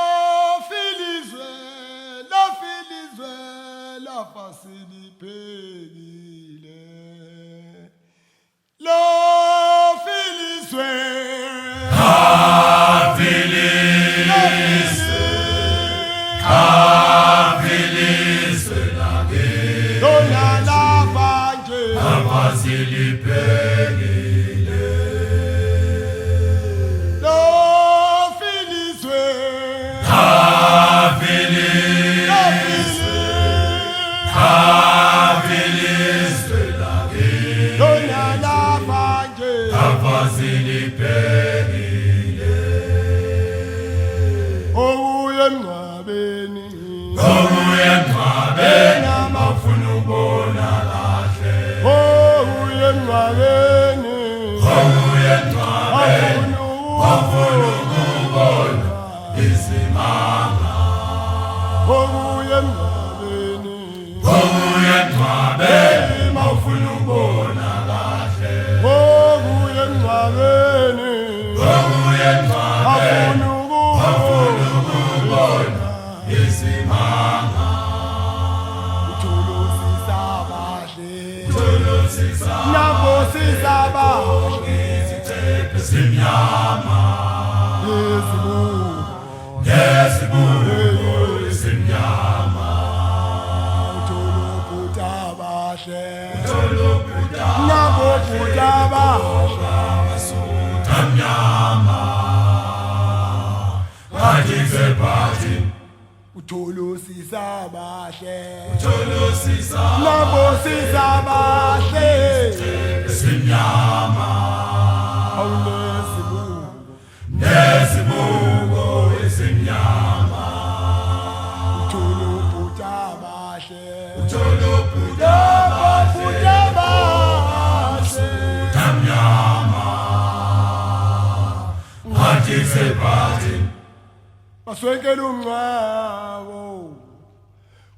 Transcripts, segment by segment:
Lafilizwe, lafasiliphelile. Lafilizwe, Kafilizwe lake, lona labanje, lafasiliphelile. Lafilizwe, Kafilizwe lake, lona labanje, lafasiliphelile. ouye emngcwabeni, Ouye emngcwabeni afuna ubona kahle. ouye emngcwabeni, Ouye emngcwabeni afuna ukubona izimanga. ouye emngcwabeni, Ouye emngcwabeni afuna ubona kahle. ouye emngcwabeni, Ouye emngcwabeni afuna ukubona izimanga. ukuthokozisa abahle, Tholosisa nabosisa abahle, izithephe ezimnyama, yezibuko, nezibuko ezimnyama. utholobhuta abahle, Tholobhuta nabobhuta abahle, amnyama, ngathi sebhathi. utholosisa abahle, Tholosisa nabosisa abahle, ezimnyama, awunezibuko, nezibuko ezimnyama. utholobhuta abahle, Tholobhuta nabobhuta abahle, amnyama, ngathi sebhathi. baswenkela umncwabo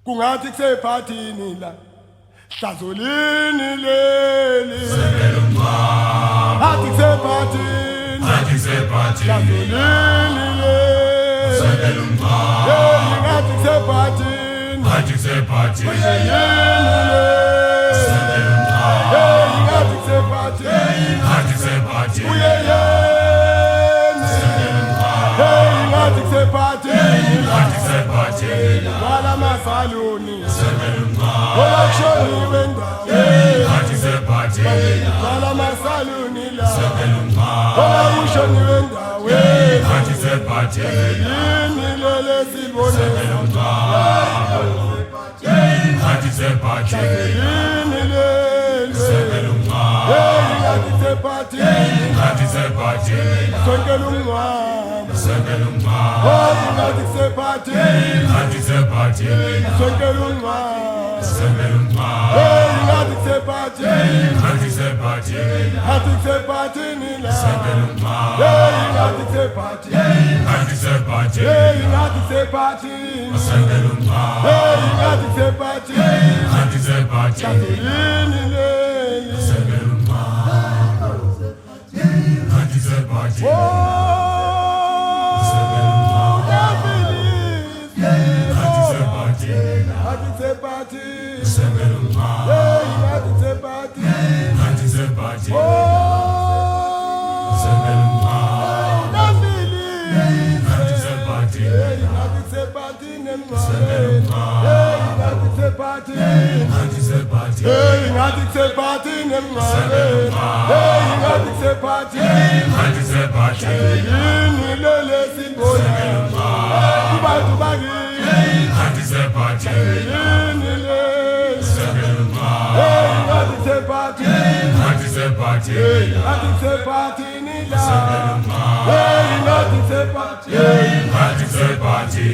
kungathi kusephathini la hlazolini leli athi kusephathini Ngathi sebhathi. hlazolini leli hey ngathi kusephathini Ngathi sebhathi. yini leli hey ngathi kusephathini Ngathi sebhathi. uyeyeni hey ngathi kusephathini Ngathi sebhathi. wala masaluni olakushoniwe ndaweni Ngathi sebhathi. wala masaluni la olakushoniwe ndaweni Ngathi sebhathi. yini lele sibone Ngathi sebhathi. yini lele hey ngathi sephathini Ngathi sebhathi. sonkela umncwabo Sebelumba. hey ngathi sephathini Ngathi sebhathi. sonkela umncwabo Sebelumba. hey ngathi sephathini Ngathi sebhathi. ngathi sephathini la Sebelumba. hey ngathi sephathini Ngathi sebhathi. hey ngathi sephathini Sebelumba. hey ngathi sephathini Ngathi sebhathi. yini leli Sebelumba. Ngathi sebhathi. oh Ngathi sebhathi. ngathi sephathini Sebelumba. hey ngathi sephathini Ngathi sebhathi. oh Sebelumba. Ngathi ngathi sebhathi. ngathi sephathini emncwabeni hey ngathi sephathini Ngathi sebhathi. hey ngathi sephathini emncwabeni hey ngathi sephathini Ngathi sebhathi. yini lele sibona kubantu bakithi Ngathi sebhathi. yini lele Sebelumba. hey ngathi sephathini Ngathi sebhathi. ngathi sephathini la hey ngathi sephathini Ngathi sebhathi.